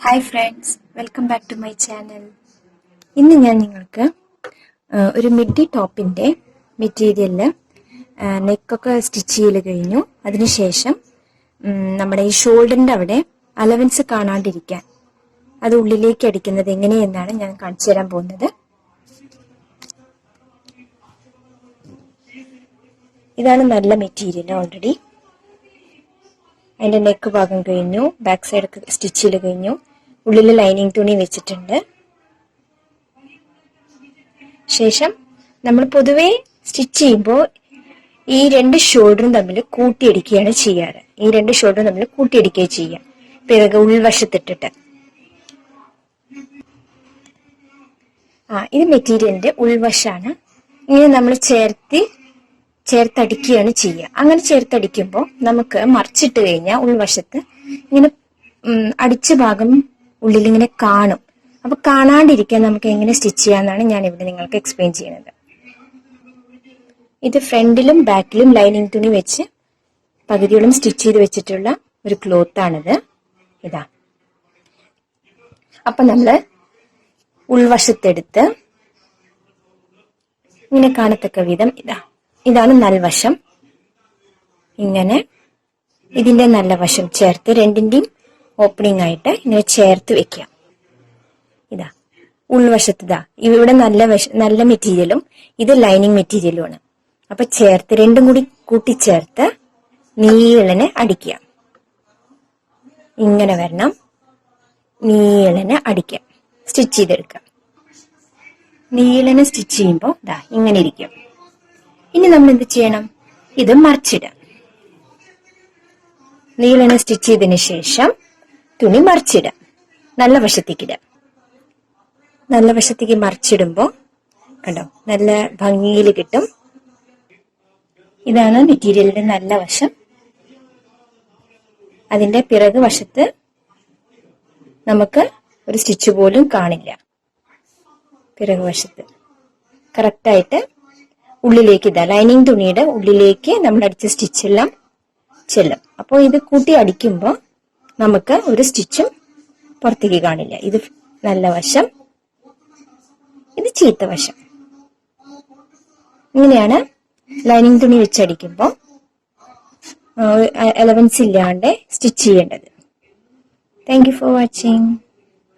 Hi friends, welcome back to my channel. ഇന്ന് ഞാൻ നിങ്ങൾക്ക് ഒരു മിഡി ടോപ്പിൻ്റെ മെറ്റീരിയലിൽ നെക്കൊക്കെ സ്റ്റിച്ച് ചെയ്ത് കഴിഞ്ഞു. അതിനുശേഷം നമ്മുടെ ഈ ഷോൾഡറിൻ്റെ അവിടെ അലവൻസ് കാണാണ്ടിരിക്കാൻ അത് ഉള്ളിലേക്ക് അടിക്കുന്നത് എങ്ങനെയെന്നാണ് ഞാൻ കാണിച്ചു തരാൻ പോകുന്നത്. ഇതാണ് നല്ല മെറ്റീരിയൽ. ഓൾറെഡി അതിൻ്റെ നെക്ക് ഭാഗം കഴിഞ്ഞു, ബാക്ക് സൈഡൊക്കെ സ്റ്റിച്ച് ചെയ്ത് കഴിഞ്ഞു, ഉള്ളിൽ ലൈനിങ് തുണി വെച്ചിട്ടുണ്ട്. ശേഷം നമ്മൾ പൊതുവെ സ്റ്റിച്ച് ചെയ്യുമ്പോൾ ഈ രണ്ട് ഷോൾഡറും തമ്മിൽ കൂട്ടിയടിക്കുകയാണ് ചെയ്യാറ്. പിറകെ ഉൾവശത്തിട്ടിട്ട്. ഇത് മെറ്റീരിയലിന്റെ ഉൾവശമാണ്. ഇങ്ങനെ നമ്മൾ ചേർത്തടിക്കുകയാണ് ചെയ്യുക. അങ്ങനെ ചേർത്തടിക്കുമ്പോൾ നമുക്ക് മറിച്ചിട്ട് കഴിഞ്ഞാൽ ഉൾവശത്ത് ഇങ്ങനെ അടിച്ച ഭാഗം ഉള്ളിൽ ഇങ്ങനെ കാണും. അപ്പൊ കാണാണ്ടിരിക്കാൻ നമുക്ക് എങ്ങനെ സ്റ്റിച്ച് ചെയ്യാന്നാണ് ഞാൻ ഇവിടെ നിങ്ങൾക്ക് എക്സ്പ്ലെയിൻ ചെയ്യുന്നത്. ഇത് ഫ്രണ്ടിലും ബാക്കിലും ലൈനിങ് തുണി വെച്ച് പകുതിയോളം സ്റ്റിച്ച് ചെയ്ത് വെച്ചിട്ടുള്ള ഒരു ക്ലോത്ത് ആണിത്. ഇതാ. അപ്പൊ നമ്മള് ഉൾവശത്തെടുത്ത് ഇങ്ങനെ കാണത്തക്ക വിധം ഇതാണ് നൽവശം. ഇങ്ങനെ ഇതിന്റെ നല്ല വശം ചേർത്ത് രണ്ടിന്റെയും ഓപ്പണിംഗ് ആയിട്ട് ഇങ്ങനെ ചേർത്ത് വെക്കാം. ഇതാ ഉൾവശത്ത് ഇവിടെ നല്ല മെറ്റീരിയലും ഇത് ലൈനിങ് മെറ്റീരിയലുമാണ്. അപ്പൊ ചേർത്ത് രണ്ടും കൂടി കൂട്ടിച്ചേർത്ത് നീളനെ അടിക്കുക. ഇങ്ങനെ വരണം, നീളനെ അടിക്കാം, സ്റ്റിച്ച് ചെയ്തെടുക്കാം. നീളനെ സ്റ്റിച്ച് ചെയ്യുമ്പോൾ ഇങ്ങനെ ഇരിക്കും. ഇനി നമ്മൾ എന്ത് ചെയ്യണം? ഇത് മറിച്ചിടാം. നീളനെ സ്റ്റിച്ച് ചെയ്തതിന് ശേഷം തുണി മറിച്ചിടാം. നല്ല വശത്തേക്ക് മറിച്ചിടുമ്പോ കണ്ടോ, നല്ല ഭംഗിയിൽ കിട്ടും. ഇതാണ് മെറ്റീരിയലിന്റെ നല്ല വശം. അതിന്റെ പിറകു വശത്ത് നമുക്ക് ഒരു സ്റ്റിച്ച് പോലും കാണില്ല. പിറകു വശത്ത് കറക്റ്റായിട്ട് ഉള്ളിലേക്ക് ലൈനിങ് തുണിയുടെ ഉള്ളിലേക്ക് നമ്മൾ അടിച്ച സ്റ്റിച്ചെല്ലാം ചെല്ലും. അപ്പോൾ ഇത് കൂട്ടി അടിക്കുമ്പോൾ നമുക്ക് ഒരു സ്റ്റിച്ചും പുറത്തേക്ക് കാണില്ല. ഇത് നല്ല വശം, ഇത് ചീത്ത വശം. ഇങ്ങനെയാണ് ലൈനിങ് തുണി വെച്ചടിക്കുമ്പോൾ അലവൻസ് ഇല്ലാണ്ട് സ്റ്റിച്ച് ചെയ്യേണ്ടത്. Thank you for watching.